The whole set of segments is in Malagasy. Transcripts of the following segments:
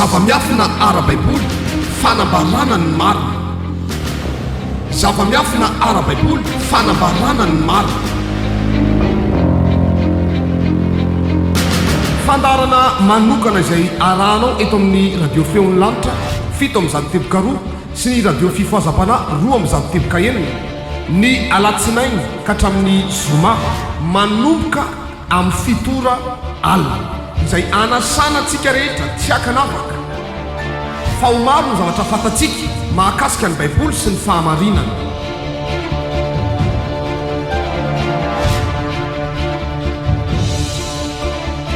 Zava-miafina ara-baiboly fanambarana ny marina. Zava-miafina ara-baiboly fanambarana ny marina. Fandarana manokana izay arahanao eto amin'ny radio feon'ny lanitra 7 am'zato teboka 2 sy ny radio fifoazam-pana 2 am'zato teboka 1 ny alatsinainy ka hatramin'ny zoma manomboka amin'ny fitora alina izay anasana antsika rehetra tsy hakanavaka fa ho maro ny zavatra fantatsika mahakasika ny baiboly sy ny fahamarinana.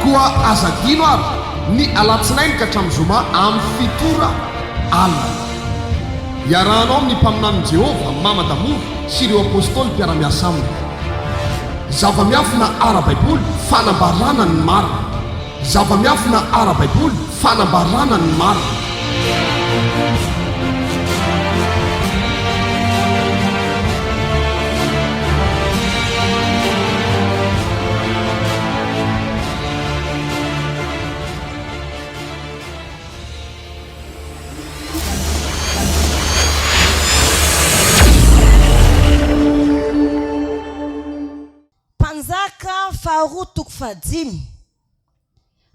Koa azadino ary ny alatsinainy ka hatramin'ny zoma amin'ny fitora alina iarahanao amin'ny mpaminan'i Jehova Mamadamory sy ireo apôstôly mpiara-miasa aminy. Zava-miafina ara-baiboly fanambarana ny marina. Zava-miafina ara-baiboly fanambarana ny marina. Faharoa toko fahadimy.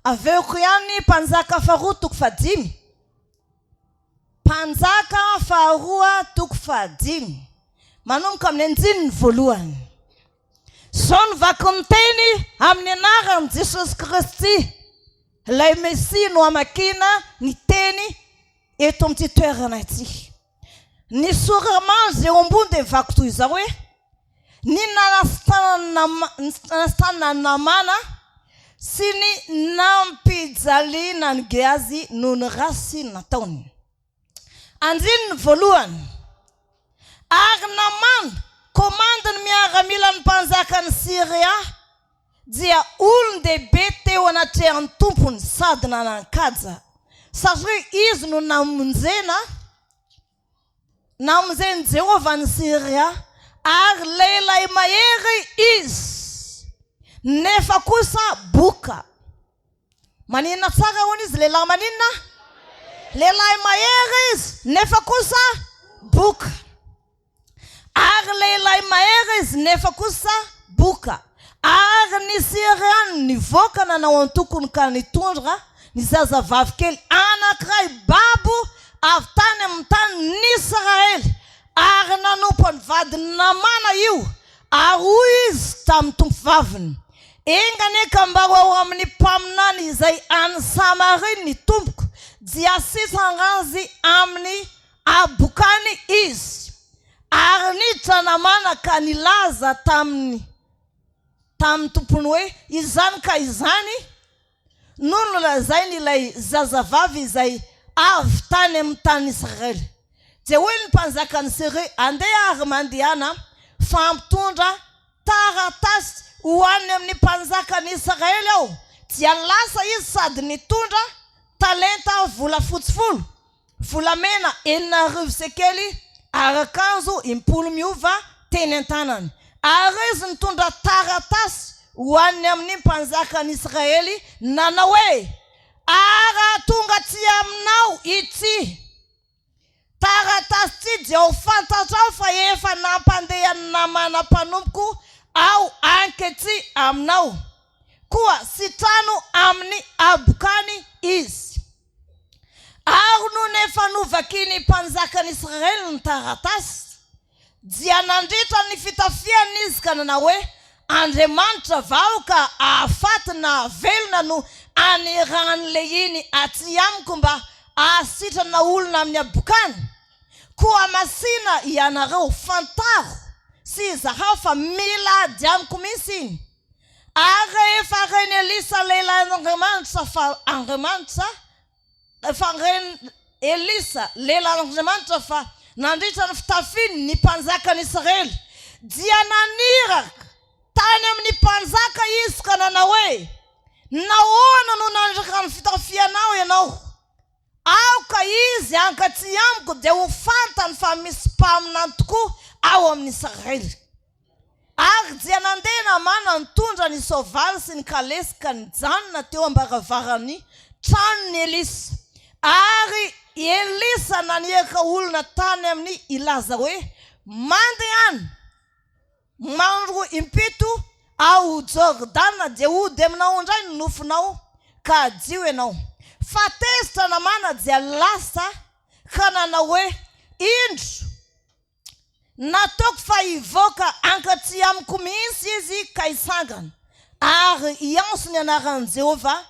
Aveoko ihany mpanjaka faharoa toko fahadimy. Mpanjaka faharoa toko fahadimy. Manomboka amin'ny andininy voalohany. Zao ny vaky miteny amin'ny anaran'i Jesosy Kristy ilay Mesia no amakina ny teny eto amin'ity toerana ity. Ny soramazy eo ambony dia vaky toy izao hoe ny nastanana namana sy ny nampijaliana ny Geazy noho ny rasy nataony. Andininy voalohany. Ary namana komandiny miaramila ny mpanjaka ny Siria dia olon-dehibe teo anatrehan'ny tompony sady nanan-kaja satria izy no namonjeny Jehova ny Siria ary lehilahy mahery izy nefa kosa boka. Maninona tsara hono izy lehilahy maninona? Lehilahy mahery izy nefa kosa boka. Ary lehilahy mahery izy nefa kosa boka. Ary ny Siriany nivoaka nanao antokony ka nitondra ny zazavavy kely anankiray babo avy tany amin'ny tany n'Israely. Ary nanompo ny vadiny namana io ary hoy izy tamin'ny tompovaviny engane ka mba ho amin'ny mpaminany izay any Samaria ny tompoko dia sisangazy amin'ny abokany izy. Ary niditra namana ka nilaza tamin'ny tompony hoe izany ka izany no nolazainy ilay zazavavy izay avy tany amin'ny tany Israely. Dia hoy ny mpanjaka ny Siria andeha ary mandehana fampitondra taratasy ho any amin'ny mpanjaka ny Israely ao. Dia lasa izy sady nitondra talenta vola fotsifolo, volamena 4 sekely ary akanjo 10 miova teny an-tanany. Ary izy nitondra taratasy ho any amin'ny mpanjaka ny Israely nanao hoe ara tonga tsy aminao ity taratasy ty dia ho fantatrao fa efa nampandeha ny namana mpanompoko ao ankety aminao koa sitrano amin'ny abokany izy. Ary no nefa novakiny mpanjaka ny Israely ny taratasy dia nandritra ny fitafiany izy ka nanao hoe Andriamanitra vao ka ahafaty na velona no aniran'le iny aty amiko mba ahasitrana olona amin'ny abokany. Koa masina ianareo fantaro sy zaho fa mila diamiko mihitsy iny. Ary efa reny Elisa lehilahin'Andriamanitra fa Andriamanitra efa reny Elisa lehilahin'Andriamanitra fa nandritra ny fitafiny ny mpanjaka ny Israely dia naniraka tany amin'ny mpanjaka izy ka nanao hoe nahoana no nandritra ny fitafianao ianao. Aoka izy ankaty amiko dia ho fantany fa misy mpaminany tokoa ao amin'ny Israely. Ary dia nandeha namana nitondra ny soavaly sy ny kalesy ka nijanona teo ambaravarany tranon'ny Elisa. Ary Elisa naniaka olona tany amin'ny ilaza hoe mandeha mandro impito ao Jordana dia ody aminao indray ny nofinao ka adio ianao. Fa tezitra namana dia lasa ka nanao hoe indro nataoko fa hivoaka ankaty amiko mihitsy izy ka hisangana ary hianso ny anaran'i Jehova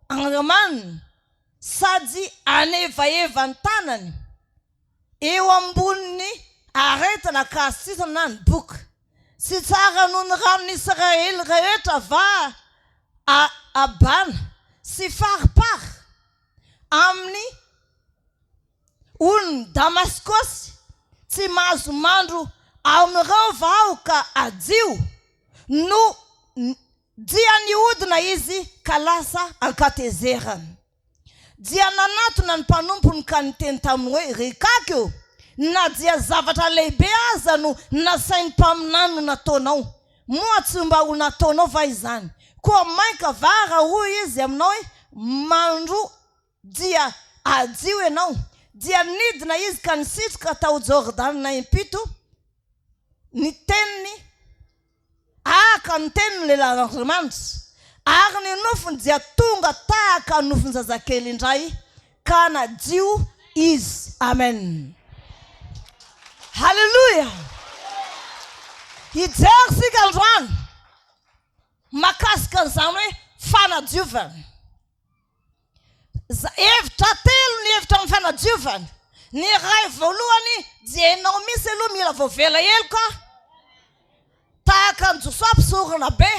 Andriamanina sady anevaeva ny tanany eo amboniny aretana ka sisana ny boka sy tsara noho ny ranon'ny Israely rehetra va abana sy faripary amin'ny olon'ny Damaskosy tsy mahazo mandro amin'ireo vao ka adio no dia nihodina izy ka lasa ankatezerany. Dia nanatona ny mpanompony ka niteny taminy hoe rekakeo na dia zavatra lehibe aza no nasain'ny mpaminany no nataonao moa tsy mba ho nataonao va izany koa mainka vara hoy izy aminao hoe mandro dia adio ianao. Dia nidina izy ka nisitrika tao Jordana impito ny teniny aka ny teniny lehilahy Andriamanitra ary ny nofony dia tonga tahaka ny nofony zazakely indray ka nadio izy. Amen. Halleluja. Hijery sika androany makasika an'izany hoe fanadiovana. Hevitra telo ny hevitra amin'ny fanadiovana. Ny iray voalohany dia ianao misy aloha mila voavela elo ka tahaka ny Josaph sorona be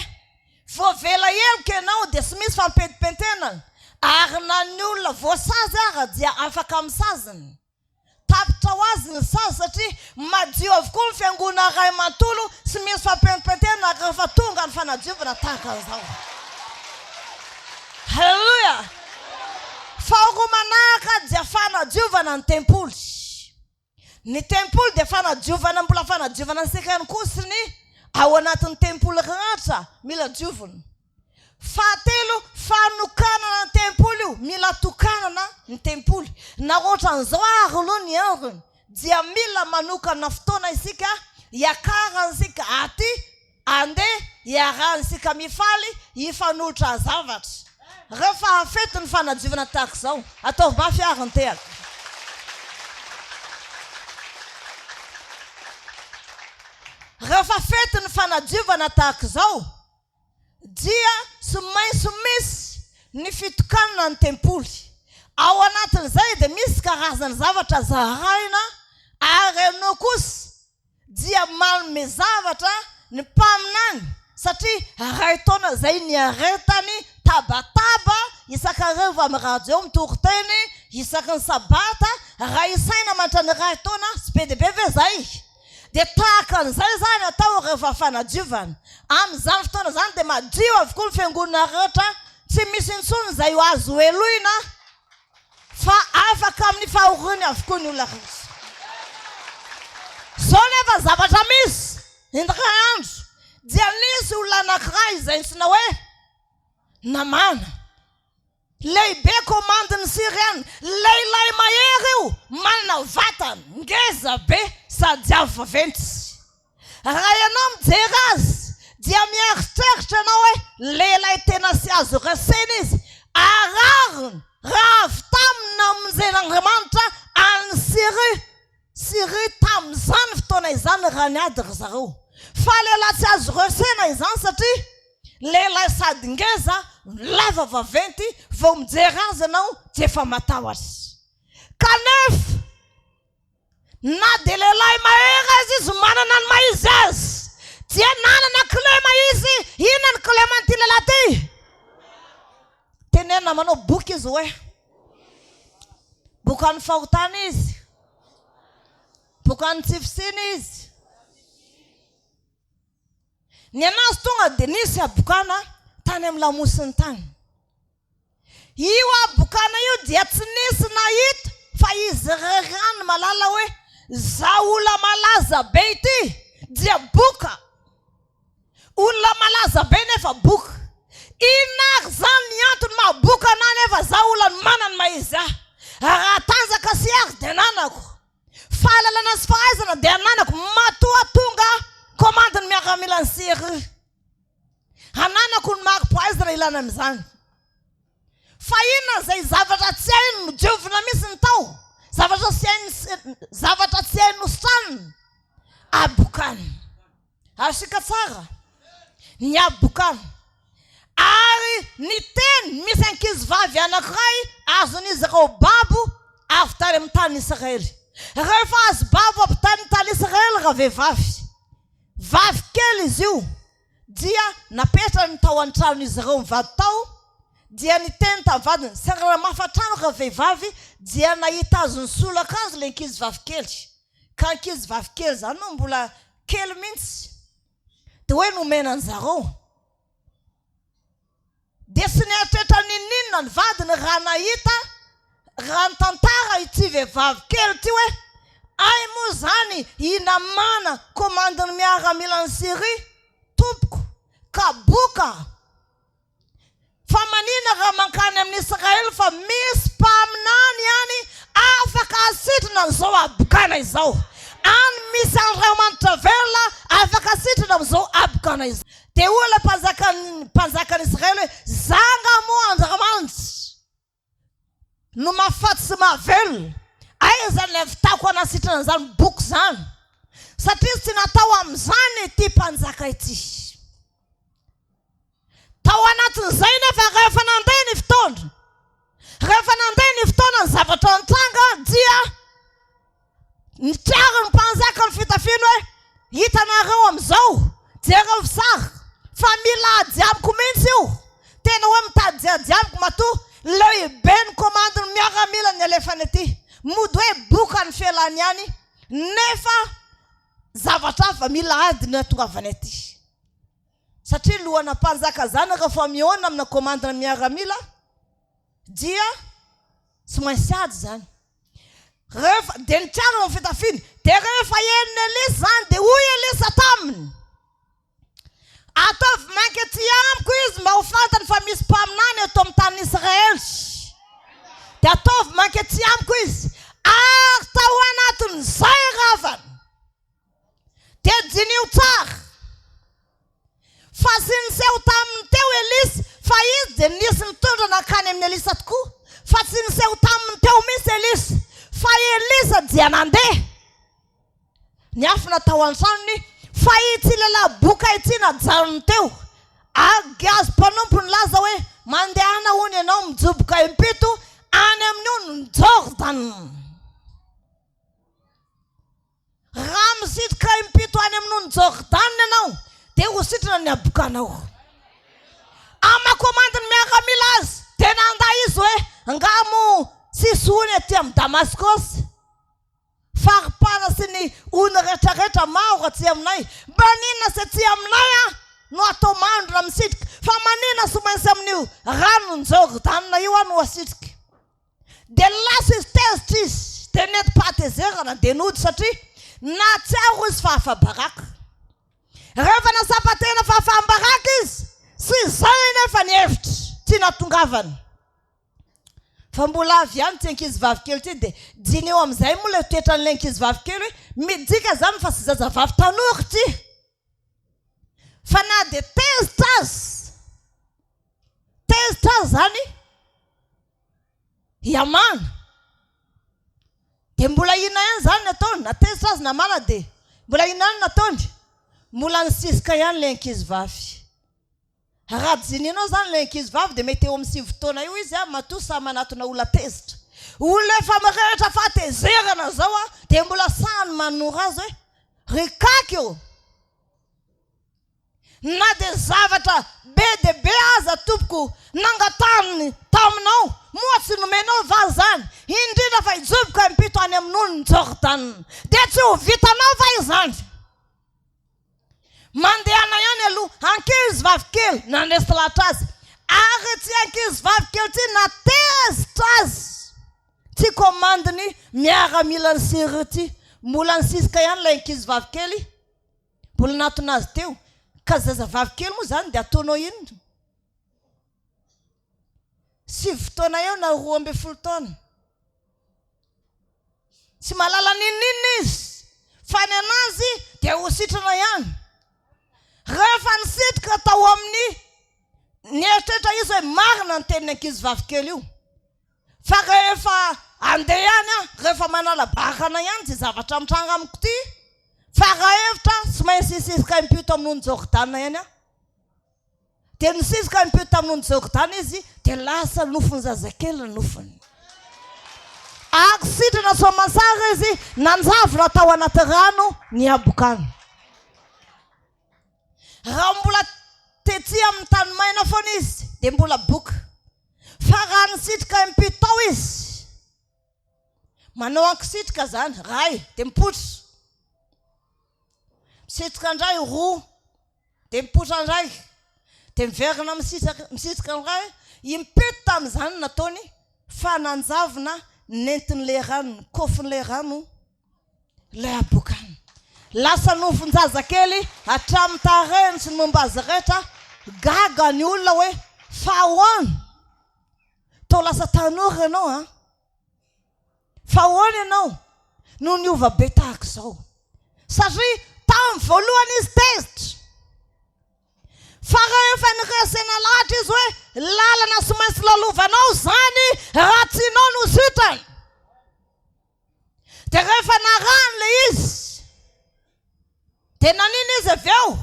voavela elo ka ianao dia sy misy fampentipentenana ary na ny olona voasazy ara dia afaka amin'ny saziny tapitra ho azy ny sazy satria madio avokoa ny fiangonana ray mantolo sy misy fampentipentenana rehefa tonga ny fanadiovana tahaka an'izao. Halleluja. Faharoa manaraka dia fanadiovana ny tempoly. Ny tempoly dia fanadiovana mbola fanadiovana ny sekany kosiny ao anatin'ny tempoly rehetra mila diovina. Fahatelo fanokanana ny tempoly io mila tokanana ny tempoly. Na ohatra an'izao ary aloha ny androny dia mila manokana fotoana isika hiakarana isika aty andeha hiarahana isika mifaly hifanolotra zavatra. Rehefa hafety ny fanadiovana tahaka izao ataovy mafy ary ny tehaka. Rehefa fety ny fanadiovana tahaka izao dia sy maintsy misy ny fitokanana ny tempoly. Ao anatin'izay dia misy karazany zavatra zaraina ary ianao kosa dia manome zavatra ny mpaminany satria ray taona izay ny aretany tabataba isan-kareva amin'ny radio mitoroteny isaky ny sabata raha isaina mantra ny ray taona sy be dia be ve zay. Dia tahaka an'izay zany atao rehefa fanadiovana. Amin'izany fotoana zany dia madio avokoa ny fiangonana rehetra tsy misy intsony izay ho azo eloina fa afaka amin'ny fahorony avokoa ny olona rehetra. Sao nefa zavatra misy indray andro dia nisy olona anankiray izay ntsina hoe namana lehibe komandiny Siriana lehilahy mahery io manana vatana ngeza be sady avo vaventy. Raha ianao mijery azy dia mieritreritra ianao hoe lehilahy tena sy azo resena izy arariny raha avy tamina amin'Andriamanitra any Siria tamin'izany fotoana izany raha niady ry zareo. Fa lehilahy tsy azo resena izany satria lehilahy sady ngeza lava vaventy vao mijery azy ianao dia efa matahotra. Kanefa na dia lehilahy mahery azy izy manana ny maizy azy dia nanana kilema izy. Inona ny kilema n'ity lehilahy ty? Tenenina manao boky izy hoe bokan'ny fahotana izy bokan'ny tsifisiny izy. Ny anazy tonga dia nisy abokana tany amin'ny lamosiny tany. Io abokana io dia tsy nisy nahita fa izy rerany malala hoe za olona malaza be ity dia boka. Olona malaza be nefa boka. Inona ary zany ny antony mahaboka ana nefa za olona manana maizy ahy. sy fahaizana dia ananako matoa tonga komandiny miaramila ny sery ananako ny mari-pahaizana ilana amin'izany fa inona zay zavatra tsy hainy no diovina misy ny tao zavatra tsy hainy no saniny abokany asika tsara ny abokany ary ny teny misy ankizy vavy anankiray azon'izy ireo babo avy tany amin'ny tany Israely rehefa azo babo avy tany Israely raha vehivavy kely izy io dia napetrany ny tao an-tranon'izy ireo mivady tao dia ny teny tamin'ny vadiny sy raha mafatrano raha vehivavy dia nahita azo ny solaka azy le ankizy vavy kely ka ankizy vavy kely zany no mbola kely mihitsy dia hoe nomenany zareo dia sy nieritreritra ninninona ny vadiny raha nahita raha ny tantara ity vehivavy kely ty hoe ay moa zany inamana komandiny miaramila ny Syria tompoko ka boka fa manina raha mankany amin'ny Israely fa misy mpaminany ihany afaka asitrina n'izao abokana izao any misy Andriamanitra velona afaka asitrina amin'izao abokana izao dia olona mpanjakany Israely hoe zanga moa Andriamanitra no mahafaty sy mahavelona aiza ny avitako anasitrana zany boky zany satria tsy natao amin'izany ity mpanjaka ity tao anatin'izay nefa rehefa nandeha ny fotoana ny zavatra nitranga dia nitraro ny mpanjaka ny fitafiny hoe hitanareo amin'izao jereo visary fa mila adiamiko mihitsy io tena hoe mitady diadiamiko matoa lehibe ny komandiny miaramila ny alefany ity mody hoe boka ny fialany ihany nefa zavatra fa mila ady ny atongavany aty satria lohana mpanjaka zany rehefa miona amina komandina miaramila dia tsy maintsy ady zany rehefa dia nitrano ny fitafiny dia rehefa eniny Elisa zany dia hoy Elisa taminy ataovy mankety amiko izy mba ho fantany fa misy mpaminany eto amin'ny tany Israely dia ataovy mankety amiko izy ary tao anatin'izay ravany dia dinio tsara fa sy niseho taminy teo Elisa fa izy dia nisy nitondra nakany amin'ny Elisa tokoa fa tsy niseho taminy teo misy Elisa fa Elisa dia nandeha ny afina tao an-tranony fa ity lehilahy boka ity najarony teo azo mpanompo ny laza hoe mandehana hony ianao mijoboka impito any amin'ny ny Jordan raha misitrika impito any amin'ny ny Jordan ianao dia ho sitrana ny abokanao amakomandiny miaramila azy tena anda izy hoe ngamo sisy hony aty amin'ny Damaskos faripana sy ny ony rehetrarehetra maro aty aminay manina sy aty aminay no atao mandro raha misitrika fa manina sy maintsy amin'io rano ny Jordan io no asitrika dia lasa izy tezitra izy dia nety pahatezerana dia nody satria natsiaro izy fahafabaraka rehefa nasapatena fahafabaraka izy sy izay nefa ny hevitra tsy natongavany fa mbola avy ihany ty ankizy vavy kely ty dia diny eo amin'izay moa le toetra n'ilay ankizy vavy kely hoe midika zany fa sy zazavavy tanora ty fa na dia tezitra azy zany iamana dia mbola ina ihany zany nataony na tezitra azy namana dia mbola ina ihany nataony mbola nisisika ihany le ankizy vavy raha jininao zany le ankizy vavy dia mety eo amin'ny 7 taona io izy matoa samy manatona olona tezitra olona efa mirehitra fahatezerana zao dia mbola sahany manora azy hoe rikaky eo na dia zavatra be dia be aza tompoko nangataniny taminao moa tsy nomenao va zany indrindra fa hijoboka impito any amin'ny ny Jordan dia tsy ho vitanao va izany mandehana ihany aloha ankizy vavy kely nanesy lahatra azy ary tsy ankizy vavy kely ty natezitra azy ty komandiny miaramila ny Syria ty mbola nisisika ihany ilay ankizy vavy kely mbola natona azy teo ka zazavavy kely moa zany dia ataonao ino 7 taona eo na 12 taona tsy malala ninninna izy fa ny anazy dia ho sitrana ihany. Rehefa nisitrika tao amin'ny nietrehitra izy hoe marina ny teniny ankizy vavikely io. Fa rehefa andeha ihany rehefa manala bakana ihany tsy zavatra mitranga amiko ty. Fa raha hevitra tsy maintsy hisisika impito amin'ony Jordana ihany dia nisisika impito amin'ony Jordana izy dia lasa nofony zazakely ny nofony. Akisitrana soamantsara izy nanjavona tao anaty rano ny abokany. Raha mbola tetsy amin'ny tany maina foana izy dia mbola boka. Fa raha nisitrika impito tao izy manao ankisitrika zany ray dia mipotra. Misitrika indray roa dia mipotra indray dia miverina misitrika indray. Impito tamin'izany nataony fa nanjavona nentin'ilay rano, kofin'ilay rano ilay abokany. Lasa nofon-jazakely hatramin'ny tarehiny sy ny momba azy rehetra. Gaga ny olona hoe fa ahoana tao lasa tanora ianao fa ahoana ianao no niova be tahaka izao. Satria tamin'ny voalohany izy tezitra. Fa rehefa niresena lahatra izy hoe lalana sy maintsy lalovanao zany raha tsy ianao no sitrany. Dia rehefa narano le izy dia nanina izy avy eo?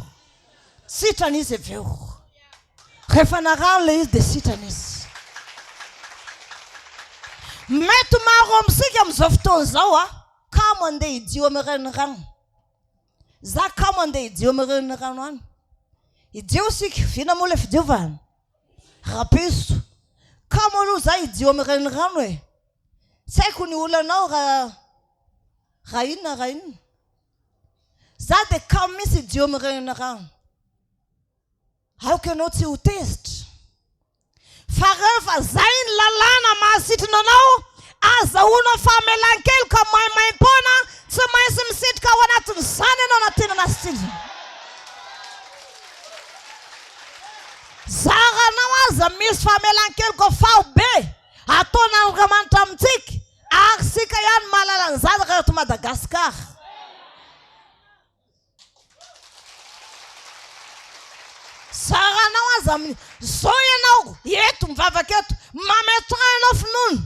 Sitrany izy avy eo. Rehefa narano le izy dia sitrany izy. Mety maro amintsika amin'izao fotoana izao kamo andeha hidio amin'ireny rano. Za kamo andeha hidio amin'ireny rano any. Hidio sika vina moa le fidiovana. Rapiso. Kamo aloha za hidio amin'ireny rano e. Tsy haiko ny olanao raha inona. Za dia kamo misy hidio amin'ireny rano. Aoka ianao tsy ho tezitra. Fa rehefa zay ny lalàna mahasitrana anao, azahoanao famelan-kely ka maimaim-poana, tsy maintsy misitrika ao anatin'izany ianao anatenana azy ity. Zaranao aza misy famelan-kely ko fao be ataona Andriamanitra amintsika ary sika ihany mahalala an'izany raha eto Madagasikara. Zaranao aza zao ianao eto mivavaka eto mametrahanao finoana.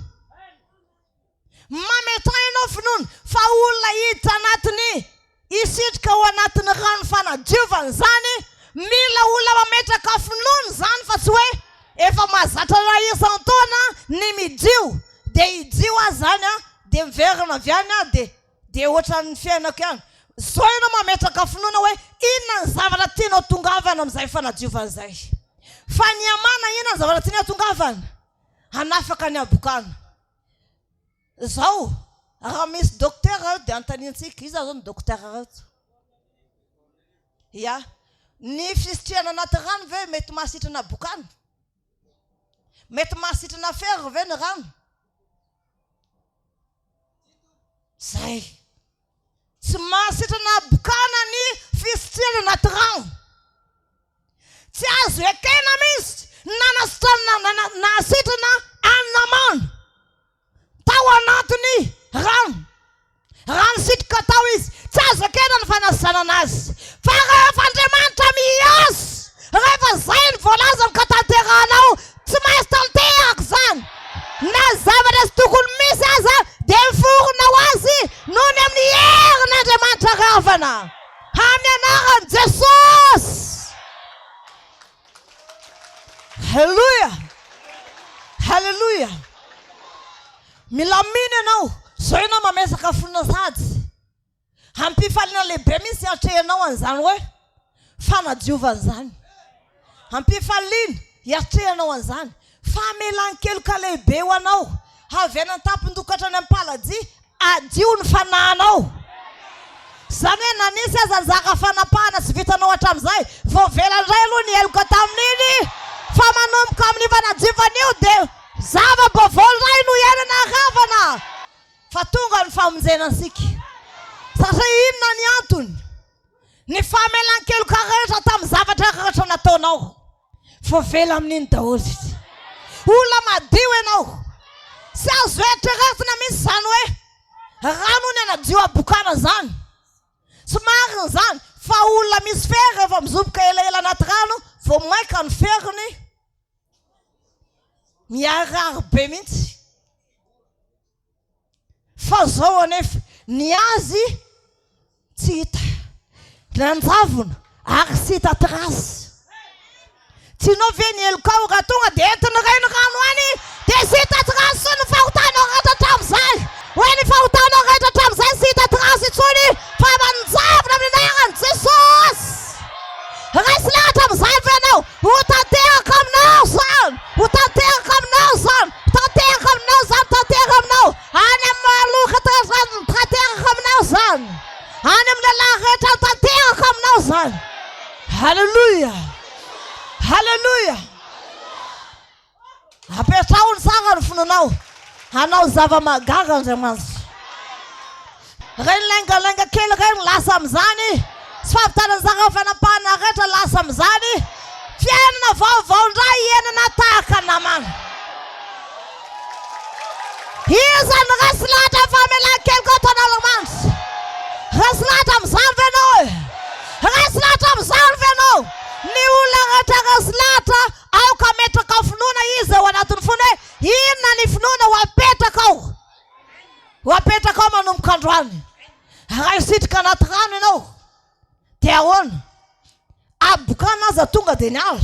Mametrahanao finoana fa olona hiditra anatiny hisitrika ao anatin'ny rano fanadiovana zany mila olona mametraka finoana zany fa tsy hoe efa mahazatra raha isan-taona ny midio dia hidio azy zany dia miverina avy any dia ohatran'ny fiainako ihany. Zao ianao mametraka finoana hoe inona ny zavatra tianao tongavana amin'izay fanadiovana izay. Fa ny amana inona ny zavatra tianao tongavana? Hanafaka ny abokana. Zao raha misy dokotera dia antanintsika iza zao ny dokotera reto. Ya, ny fisitriana anaty rano ve mety mahasitrana abokana? Mety mahasitrana fer ve ny rano? Zay. Tsy mahasitrana abokana ny fisitriana anaty rano. Tsy azo ekena mihitsy nahasitrana anamana tao anatiny rano. Rano sitrika tao izy. Tsy azo ekena ny fanasana anazy. Fa rehefa Andriamanitra miasa, rehefa zay ny voalaza ka tanterahanao, tsy maintsy tanteraka zany. Na zavatra sy tokony misy aza dia miforonao azy noho ny amin'ny herin'Andriamanitra ravana. Amin'ny anaran'i Jesosy. Halleluja. Halleluja. Milamina ianao. Zao ianao mamesaka fonina sady. Hampifaliana lehibe misy hiatrehanao an'izany hoe fanadiovana zany. Hampifaliana hiatrehanao an'izany. Famelan-kely ka lehibe ho anao. Avy any an-tampon-dokatra any am-paladia adio ny fanahinao. Zany hoe na nisy aza ny zaka fanapahana tsy vitanao hatramin'izay, vao velandray aloha ny heloka tamin'iny. Fa manomboka amin'ny fanadiovana io dia zava-baovao iray no iainana ravana. Fa tonga ny famonjena ansika. Satria inona ny antony? Ny famelan-kely ka rehetra tamin'ny zavatra rehetra nataonao. Voavela amin'iny daholo izy. Olona madio ianao. Tsy azo eritreretina mihitsy zany hoe rano ny anadio abokana zany. Somary zany fa olona misy fery rehefa mizoboka elaela anaty rano vao maika ny feriny miarary be mihitsy. Fa zao anefa ny azy tsy hita, nanjavona ary tsy hita trasy. Tianao ve ny helikao raha tonga dia entiny reny rano any dia tsy hita trasy ny fahotanao rehetra hatramin'izay. Hoe ny fahotanao rehetra hatramin'izay tsy hita trasy intsony fa manjavona amin'ny anaran'i Jesosy. Resy lahatra amin'izay ve ianao? Ho tanteraka aminao zany, ho tanteraka aminao zany, tanteraka aminao zany, tanteraka aminao. Any amin'ny maloka tanteraka aminao zany, any amin'ny lehilahy rehetra tanteraka aminao zany. Halleluja, halleluja. Apetrahony tsara ny fononao, anao zava-magaga Andriamanitra. Reny lengalenga kely reny lasa amin'izany, tsy fahavitanany zareo fanapahana rehetra lasa amin'izany. Fiainana vaovao indray ienana tahaka namana. Izany resy lahatra famelan-kely koa taon'Andriamanitra. Resy lahatra amin'izany ve ianao e? Resy lahatra amin'izany ve ianao? Ny olona rehetra resy lahatra aoka metraka finoana izy ao anatin'ny fony hoe inona ny finoana ho apetraka ao. Ho apetraka ao manomboka androany. Raha isitrika anaty rano ianao dia ahoana? Abokana aza tonga dia niala.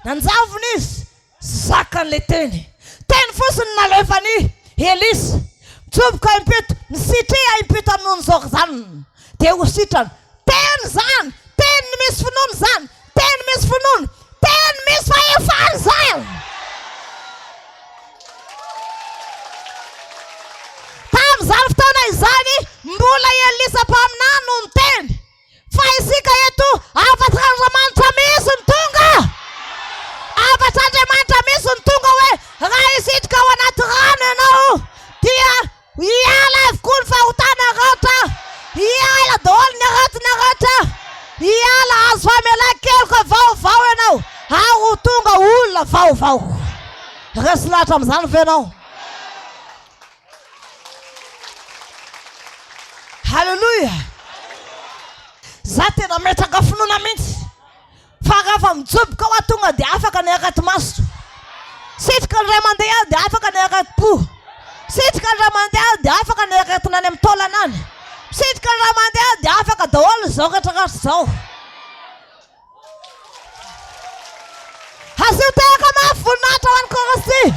Nanjavona izy zakan'ilay teny. Teny fosiny nalefany Elisa. Mitsoboka impito, nisitria impito amin'ny zao zany. Dia ho sitrany. Teny zany, teny misy finoana zany, teny misy finoana, teny misy fahefana zany. Tamin'izany fotoana izany mbola Elisa mpaminany no niteny fa isika eto afatr'Andriamanitra misy ny tonga. Afatr'Andriamanitra misy ny tonga hoe raha isitrika ao anaty rano ianao dia hiala avokoa ny fahotana rehetra, hiala daholo ny aretina rehetra, hiala azo famelan-keloka vaovao ianao, ao ho tonga olona vaovao. Resy lahatra amin'izany ve ianao? Halleluja. Za tena metraka finoana mihitsy fa rehefa mijoboka ao tonga dia afaka ny arety maso. Sitrika ny ray mandeha dia afaka ny arety po. Sitrika ny ray mandeha dia afaka ny aretina any amin'ny taolana any. Sitrika ny ray mandeha dia afaka daholo izao rehetrarehetra izao. Asio teraka mafy voninahitra ho an'ny Kristy.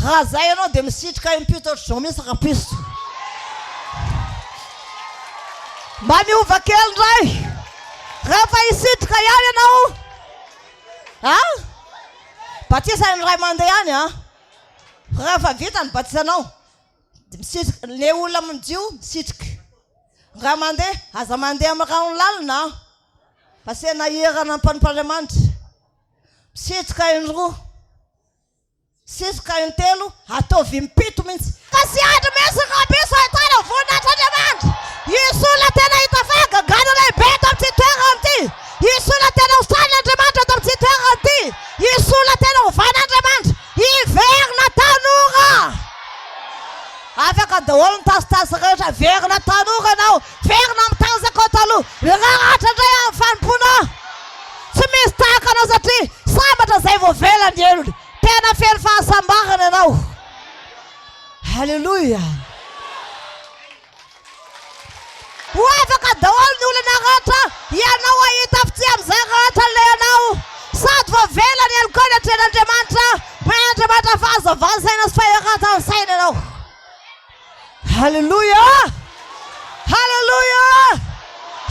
Raha zay ianao dia misitrika impito ohatr'izao misy rapisto. Mba miova kely indray. Rehefa isitrika ihany ianao, batisany ray mandeha any rehefa vita ny batisanao dia misitrika. Le olona minjio misitrika. Ray mandeha aza mandeha amin'ny rano lalina pasena herana ampanimpandramanitra. Misitrika indroa, misitrika intelo, ataovy impito mihitsy. Ka sy andro misy rapiso ahitana voninahitran'Andriamanitra. Isy olona tena hita fa gagana lehibe eto amin'ity toerana ity. Isy olona tena ho salin'Andriamanitra eto amin'ity toerana ity. Isy olona tena ho vain'Andriamanitra. Iverina tanora. Afaka daholo ny tasitasy rehetra. Verina tanora ianao. Verina mitanjaka ao taloha. Raratra indray amin'ny fanimpona. Tsy misy tahaka anao satria sambatra izay voavela ny elony. Tena feno fahasambarana ianao. Halleluja. Ho afaka daholo ny olona rehetra ianao ahita fitsy amin'izay rehetra ianao. Sady voavela ny elokony atren'Andriamanitra. Andriamanitra fahazavasaina sy faherata ny saina ianao. Halleluja, halleluja,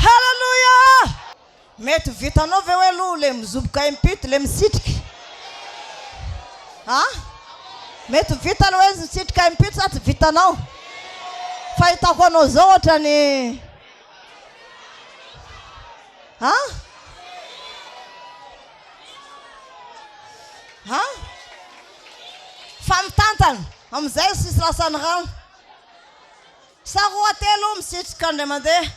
halleluja. Mety vitanao ve hoe aloha le mizoboka impito le misitrika? Mety vita aloha hoe misitrika impito sa tsy vitanao? Fahitako anao zao ohatra ny fanotantana amin'izay sisy lasany rano. Sa roa telo misitrika indray mandeha,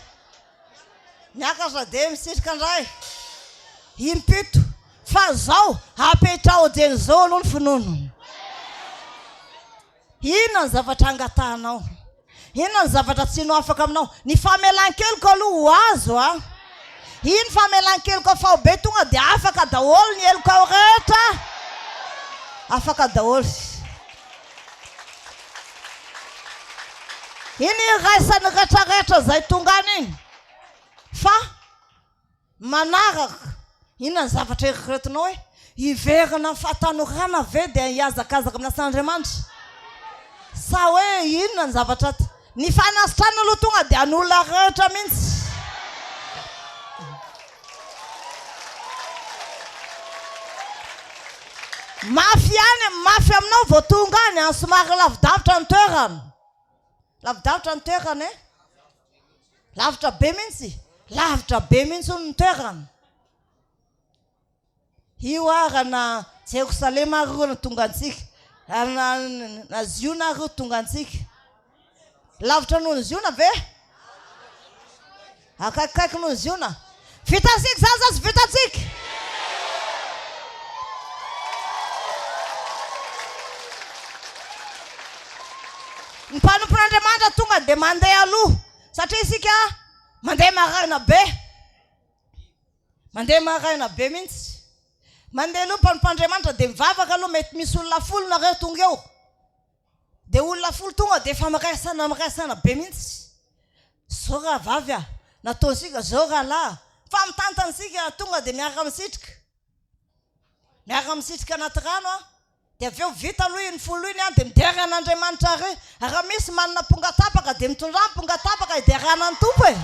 miakatra dia misitrika indray impito. Fa zao apetrao dia zao aloha ny finoana. inona ny zavatra angatanao, inona ny zavatra tsinao afaka aminao. Ny famelan-keloka aloha ho azo a. Iny famelan-keloka fa be tonga dia afaka daholo ny eloka ao rehetra, afaka daholo. Iny raisany rehetrarehetra zay tongany iny fa manaraka inona ny zavatra eritreretinao hoe hiverina fahatanorana ve dia hiazakazaka amin'Andriamanitra sa hoe inona ny zavatra ny fanasitrana aloha tonga dia an'olona rehetra mihitsy. Mafy aminao vao tonga any any somary lavidavitra ny toerana. Lavidavitra ny toerana e? Lavitra be mihitsy. Lavitra be mihitsy ny toerana. Io arana Jerusalema ary no tonga antsika. Na Ziona ary tonga antsika. Lavitra noho ny Ziona ve? Akaikikaiky noho ny Ziona. Vitatsika zaza vitatsika. Ny mpanompon'Andriamanitra tonga dia mandeha aloha satria isika mandeha maraina be. Mandeha maraina be mihitsy. Mandeha aloha mpanompon'Andriamanitra dia mivavaka aloha mety misy olona folo nareo tonga eo. Dia olona folo tonga dia efa miraisana be mihitsy. Zao raha vavy a, nataonsika zao raha lahy. Fa mitantansika tonga dia miaraka misitrika. Miaraka misitrika anaty rano a. Dia avy eo vita aloha iny folo iny a dia midera an'Andriamanitra ary. Raha misy manana pongatapaka dia mitondra pongatapaka hiderana ny tompo e.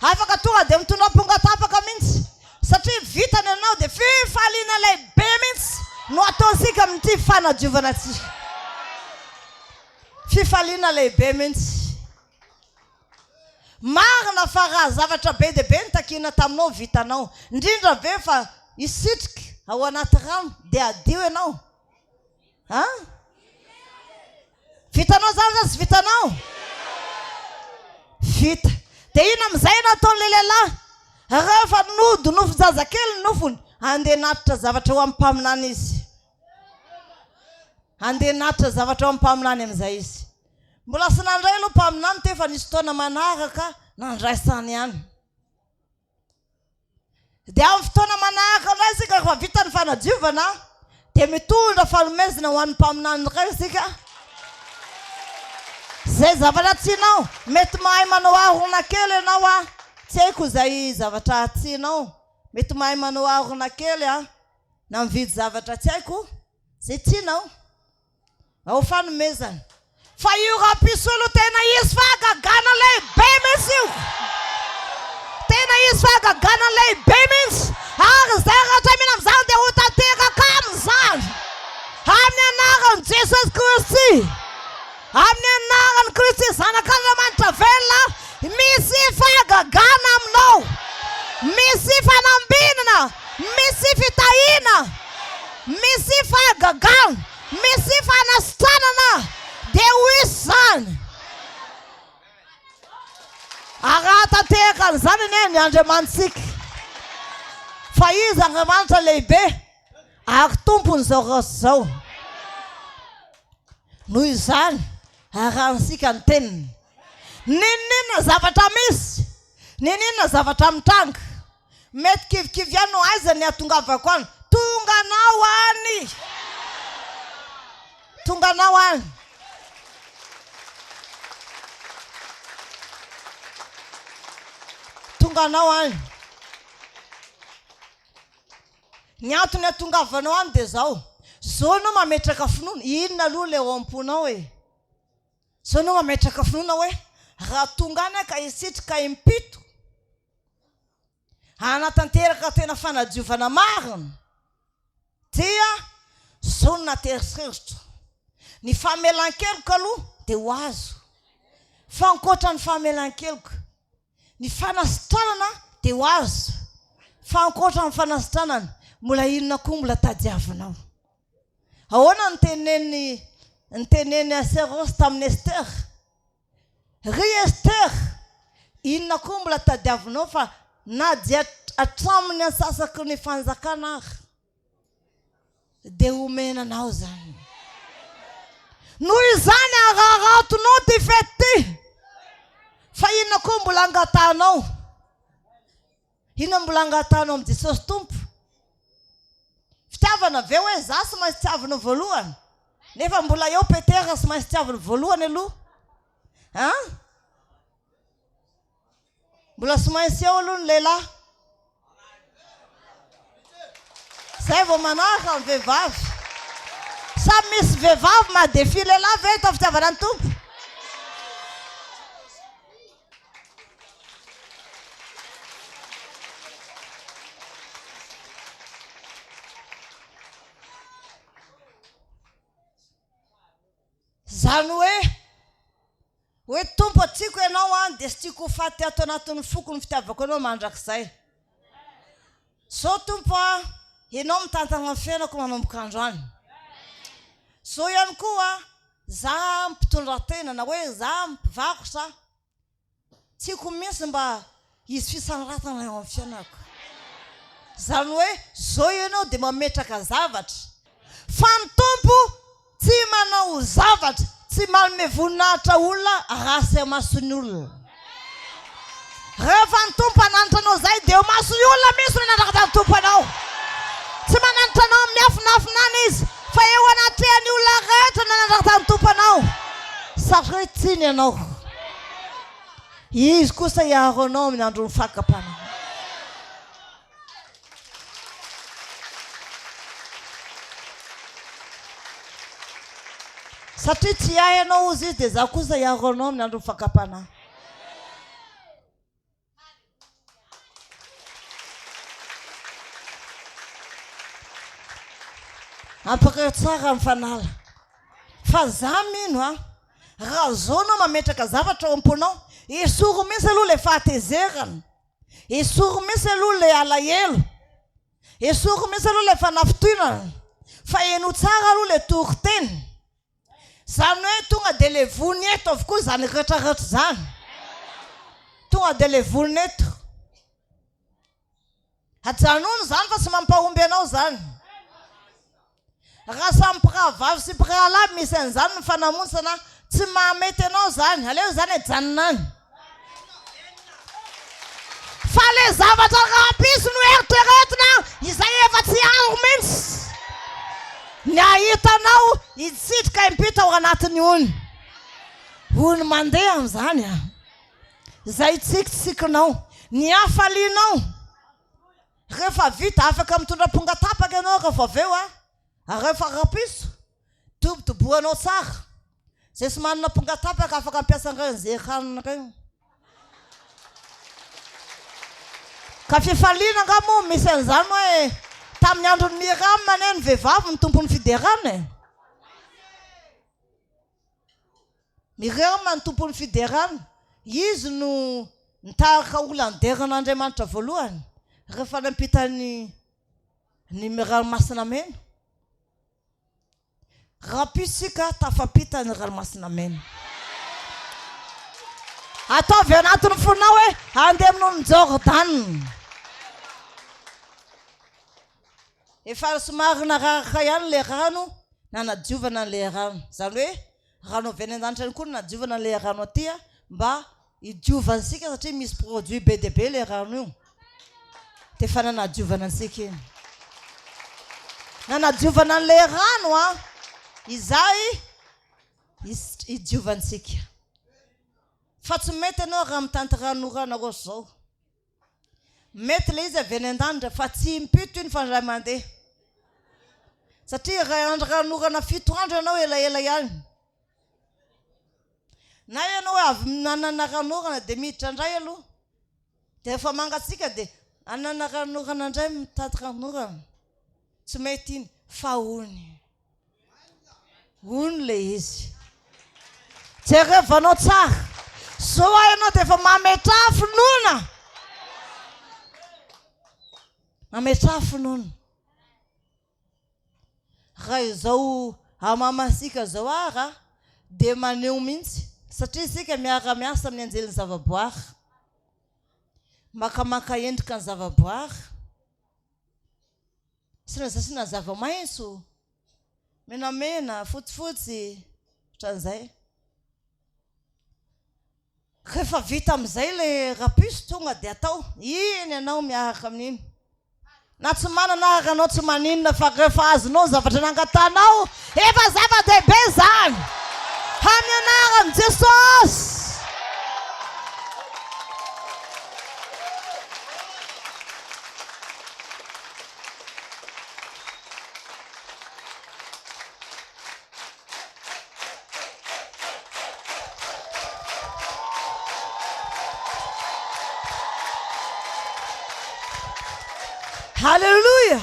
Afaka tonga dia mitondra pongatapaka mihitsy satria vitany ianao dia fifaliana lehibe mihitsy no ataonsika amin'ity fanadiovana ty. Fifaliana lehibe mihitsy. Marina fa raha zavatra be dia be nitakina taminao vitanao. Indrindra ve fa isitrika ao anaty rano dia adio ianao. Vitanao zany sy vitanao? Vita. Dia ina amin'izay nataon'ilay lehilahy rehefa nofo zazakely nofony andeha natitra zavatra ho amin'ny mpaminany izy. Andeha natitra zavatra ho amin'ny mpaminany amin'izay izy. Mbola sy nandray aloha mpaminany te fa nisy fotoana manaraka nandraisany ihany. Dia amin'ny fotoana manaraka indray isika rehefa vita ny fanadiovana dia mitondra fanomezana ho an'ny mpaminany iray isika. Zay zavatra tianao, mety mahay manao arona kely ianao a. Tsy haiko zay zavatra tianao. Mety mahay manao arona kely a. Na mividy zavatra tsy haiko. Zay tianao. Ao fanomezana. Fa io rapisolo tena izy fahagagana lehibe mihitsy io. Tena izy fahagagana lehibe mihitsy. Ary zay rehetra mihina amin'izany dia ho tanteraka amin'izany. Amin'ny anaran'i Jesosy Kristy. Amin'ny anaran'i Kristy zanak'Andriamanitra velona, misy fahagagana aminao. Misy fanambinana, misy fitahiana, misy fahagagana, misy fanasitranana. Dia hoy izany. Araha tanteraka an'izany anie ny Andriamanitsika. Fa izy Andriamanitra lehibe ary tompon'izao rehetra zao. Noho izany arahantsika ny teniny. Ninona zavatra misy, ninona zavatra mitranga. Mety kivikivy ihany no aiza ny atongavako any. Tonganao any. Tonganao any. Tonganao any. Ny antony atongavanao any dia zao. Zao no mametraka finoana. Inona aloha ilay ao am-ponao e. Zao no mametraka finoana hoe raha tonga any ka isitrika impito. Anatanteraka tena fanadiovana marina. Dia zao no nateritreritra. Ny famelan-keloka aloha dia ho azo. Fa ankoatra ny famelan-keloka, ny fanasitranana dia ho azo. Fa ankoatra ny fanasitranana, mbola inona koa mbola tadiavinao. Ahoana ny teneny Aseros tamin'ny Ester. Ry Ester, inona koa mbola tadiavinao fa na dia atraminy ansasaky ny fanjakana ary dia omenanao zany noho izany araratonao ty fety fa inona koa mbola angatanao inona mbola angatanao amin'ny Jesosy Tompo fitiavana ve hoe za sy maintsy tiavana voalohany nefa mbola eo Petera sy maintsy tiavana voalohany aloha mbola sy maintsy eo aloha ny lehilahy zay vao manaraka amin'ny vehivavy samy misy vehivavy mahadefy lehilahy ve eto fitiavana ny Tompo zany hoe Tompo atiako ianao dia sy tiako ho faty ato anatin'ny foko ny fitiavako anao mandrakizay so Tompo ianao mitantana ny fiainako manomboka androany so ihany koa za mpitondra tena na hoe za mpivarotra tiako mihitsy mba izy fisanratana eo amin'ny fiainako zany hoe zao ianao dia mametraka zavatra fa ny Tompo tsy manao zavatra tsy manome voninahitra olona rasy amasony olona rehefa ny Tompo ananitra anao zay dia masony olona misy nanandraka ny Tompo anao tsy mananitra anao amin'ny afinafinana izy fa eo anatrehany olona rehetra nanandraka ny Tompo anao satria hoe tsiny ianao izy kosa hiaro anao amin'ny andro ny fakapana satria tsy ahy ianao ozy izy dia za kosa hiaro anao amin'ny andro ny fakapana ampakeo tsara ny fanala fa za mino raha zao anao mametraka zavatra ao am-ponao esoro misy aloha le fahatezerana esoro misy aloha le alahelo esoro misy aloha le fanafitoinana fa eno tsara aloha le toriteny zany hoe tonga dia le vony eto avokoa zany rehetrarehetra zany tonga dia le vony eto ajanony zany fa sy mampahomby anao zany raha samy mpirahavavy sy mpirahalahy misy an'izany ny fanamontsana tsy mahamety anao zany aleo zany ajanonany fa le zavatra rahampisy no eritreretina izay efa tsy aro mihitsy ny ahitanao hitsitrika impita ao anatiny ony mandeha amin'izany zay tsikitsikinao ny hafalianao rehefa vita afaka mitondra ponga tapaka ianao rehefa avy eo rehefa rapiso tobotoboanao tsara zay sy manana ponga tapaka afaka ampiasa reny zay ranona regny ka fifaliana nga moa misy an'izany hoe tamin'ny andro ny Miriam mane ny vehivavy ny tompony fiderana Miriam ny tompony fiderana izy no nitarika olanderan'Andriamanitra voalohany rehefa nampitany ny ranomasina mena rapisika tafapita ny ranomasina mena ataovy anatin'ny fonao hoe andeha aminao ny Jordan efa somary nararaka ihany le rano nanadiovana le rano zany hoe rano avy any an-danitra ihany koa nanadiovana le rano aty mba hidiovansika satria misy produit be dia be le rano io dia efa nanadiovana ansika iny nanadiovana le rano izay hidiovansika fa tsy mety ianao raha mitanty ranonorana roso zao mety le izy avy any an-danitra fa tsy impito iny fa ndray mandeha satria raha andro ranonorana 7 andro ianao elaela ihany na ianao hoe avy nanana ranonorana dia miditra indray aloha dia efa mangatsika dia anana ranonorana indray mitady ranonorana tsy mety iny fa ony le izy jerevanao tsara zao ianao dia efa mametra finoana mametra finoana raha izao amamasika zao ara dia maneho mihitsy satria isika miara-miasa amin'ny anjelin'ny zavaboary makamaka endrika ny zavaboary sina zava-maitso menamena fotsifotsy ohatran'izay rehefa vita amin'izay le rapiso tonga dia atao iny ianao miaraka amin'iny na tsy manana araka anao tsy maninona fa rehefa azonao zavatra nangatanao efa zava-dehibe zany amin'ny anaran'i Jesosy. Haleluya.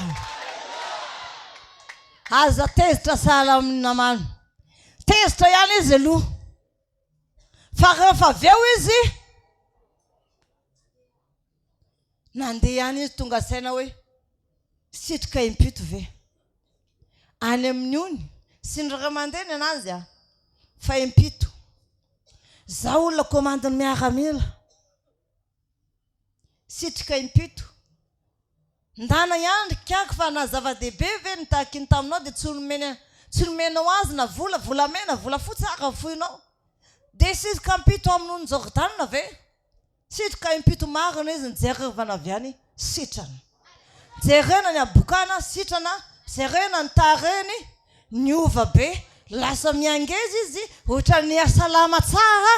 Aza tezitra sahala amin'ny namana. Tezitra ihany izy aloha. Fa rehefa avy eo izy nandeha ihany izy tonga saina hoe sitrika impito ve. Any amin'ny ony sy ny ray aman-dreny anazy fa impito. Zaho olona komandiny miaramila. Sitrika impito. Ndana ihany kiako fa na zava-dehibe ve nitaky ny taminao dia tsy nomenao azy na volamena vola fotsy ara foinao dia sitrika impito amin'ny Jordana ve sitrika impito marina izy nijerevana avy any sitrana jerena ny abokana sitrana jerena ny tareny ny ova be lasa miangeza izy ohatra ny asalama tsara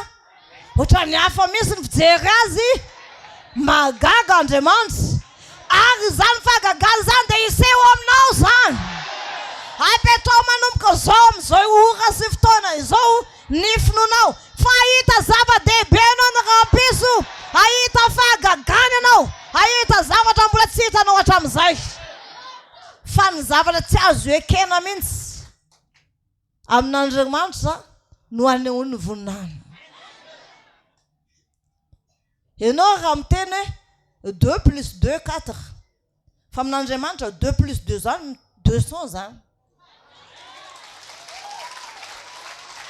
ohatra ny hafa misy ny fijery azy magaga Andriamanitra. Ary zany fagagaly zany dia iseho aminao zany. Apetrao manomboka zao amin'izao ora sy fotoana izao ny finoanao fa ahita zava-dehibe anao ny rapiso, ahita fagagany anao, ahita zavatra mbola tsy hitanao hatramin'izay. Fa ny zavatra tsy azo ekena mihitsy amin'Andriamanitra no aneho ny voninahiny. Ianao raha miteny 2 plus 2 4 fa amin'Andriamanitra 2 plus 2 zany 200 zany.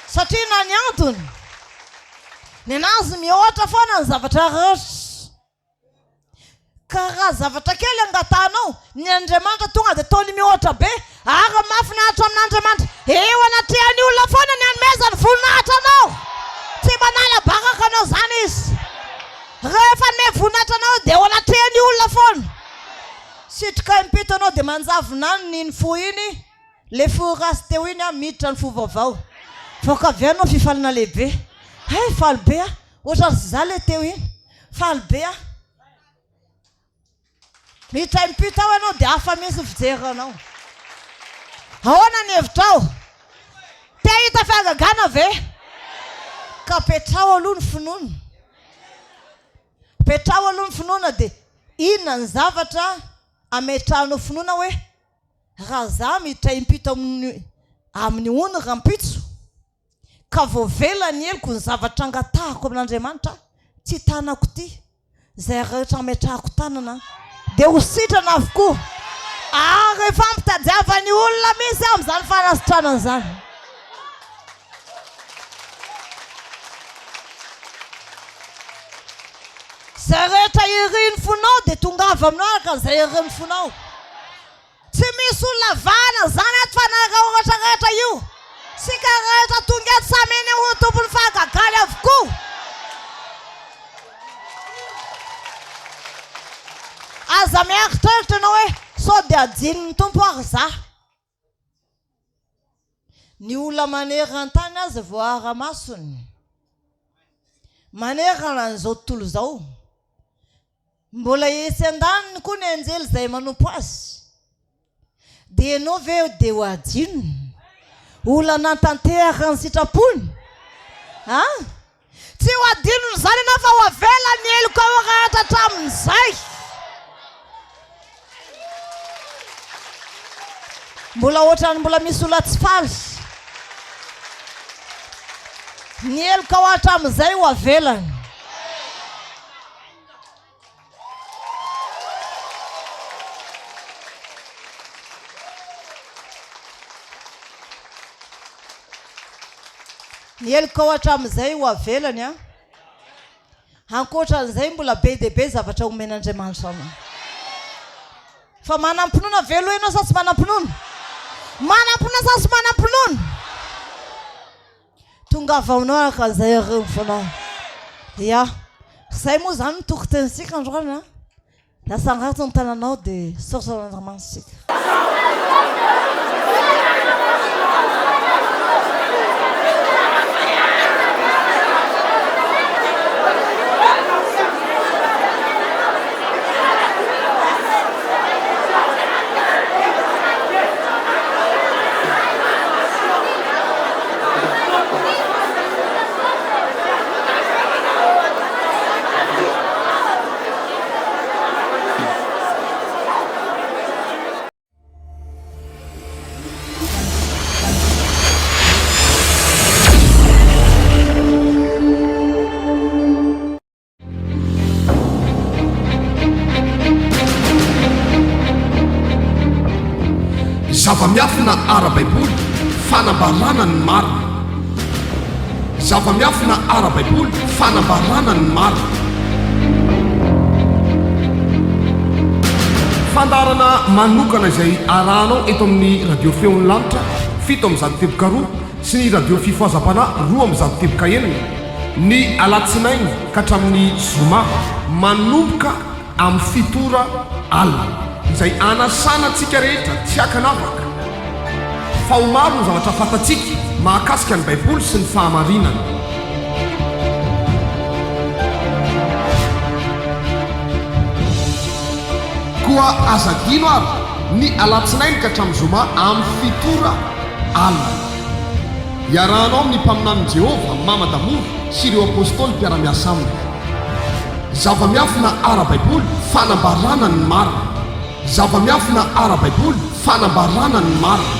Satria na ny antony ny anazy mihoatra foana ny zavatra rehetra. Ka raha zavatra kely angatanao ny Andriamanitra tonga dia ataony mihoatra be ary mahafinaritra amin'Andriamanitra eo anatrehan'ny olona foana ny hanomezany voninahitra anao. Tsy manala baraka anao zany izy. Rehefa me voninahitra anao dia eo anatrehan'ny olona foana. Sitrika impito anao dia manjavonany iny fo iny le fo rasy teo iny miditra ny fo vaovao. Voaka avy anao fifalina lehibe. Hey, faly be ohatra sy za le teo iny faly be miditra impito ao anao dia hafa misy fijery anao. Ahoana ny hevitrao? Te hita fagagana ve? Ka petrao aloha ny finoana. Petrao aloha ny finoana dia inona ny zavatra ametrahanao finoana hoe raha za miditra impito amin'ny ony rampitso ka voavela ny eloko ny zavatra angatahako amin'Andriamanitra tsy tanako ty izay rehetra ametrahako tanana dia ho sitrana avokoa. Ary rehefa ampitadiavany olona misy amin'izany fanasitranana zany. Izay rehetra iriny fonao dia tonga avy aminao araka izay iriny fonao. Tsy misy olona vana zany ato fa nareo ohatra rehetra io. Sika rehetra tonga eto samy eny ho tompony fagagaly avokoa. Aza mieritreritra ianao hoe sao dia adiny ny tompo ary za. Ny olona manery an-tany azy vao ara-masony. Manerana an'izao tontolo izao. Mbola esy an-daniny koa ny anjely izay manompo azy. Dia ianao ve dia ho adinony. Olona nantanteraka ny sitrapony. Tsy ho adinony zany ianao fa ho avela ny eloko ao rehetra hatramin'izay. Mbola ohatrany mbola misy olona tsy faly. Ny eloko ao hatramin'izay ho avelany. Ny eloko ao hatramin'izay ho avelany ankoatran'izay mbola be dehibe zavatra omen'andriamanitra anao fa manam-pinoana velo ianao sa tsy manam-pinoana manam-pinoana sa tsy manam-pinoana tonga vaonao araka an'izay ireo foana ia zay moa zany nitokotensika androany lasa angato ny tananao dia sorsan'andriamanitsika zava-miafina ara-baiboly fanambarana ny marina zava-miafina ara-baiboly fanambarana ny marina fandarana manokana izay arahanao eto amin'ny radio feon'ny lanitra 7 am'izany teboka 2 sy ny radio fifoazam-pana 2 am'izany teboka 9 ny alatsinainy ka hatramin'ny zoma manomboka amin'ny fitora alina izay anasana antsika rehetra tsy hakanavaka fa ho maro ny zavatra fantatsika mahakasika ny baiboly sy ny fahamarinana koa azadino ary ny alatsinainy ka hatramin'ny zoma amin'ny fitora alina iarahanao amin'ny mpaminan'i Jehova mamadamory sy ireo apôstôly mpiara-miasa aminy zava-miafina ara-baiboly fanambarana ny marina zava-miafina ara-baiboly fanambarana ny marina